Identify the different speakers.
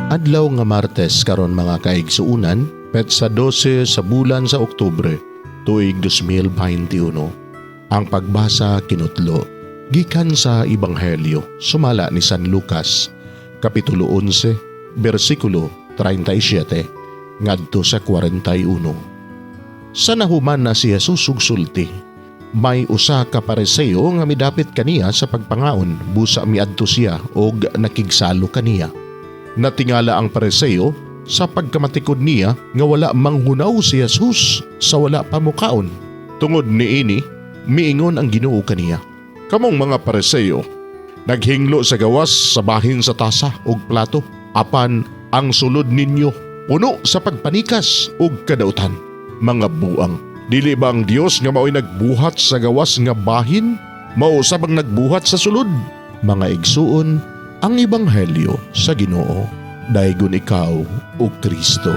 Speaker 1: Adlaw nga Martes karon mga kaigsuunan, petsa 12 sa bulan sa Oktubre, tuig 2021. Ang pagbasa kinutlo, gikan sa Ebanghelyo, sumala ni San Lucas, Kapitulo 11, versikulo 37, ngadto sa 41. Sa nahuman na si Jesus ug sulti, may usa ka pariseo nga midapit kaniya sa pagpangaon, busa miadto siya og nakigsalo kaniya. Natingala ang pariseo sa pagkamatikod niya nga wala manghunaw si Jesus sa wala pa mukaon. Tungod niini, miingon ang Ginoo kaniya, "Kamong mga pariseo, naghinglo sa gawas sa bahin sa tasa ug plato, apan ang sulod ninyo puno sa pagpanikas ug kadautan. Mga buang, dili ba ang Dios nga mao'y nagbuhat sa gawas nga bahin, mao usab ang nagbuhat sa sulod?" Mga igsuon, ang Ebanghelyo sa Ginoo. Daygon ikaw, o Kristo.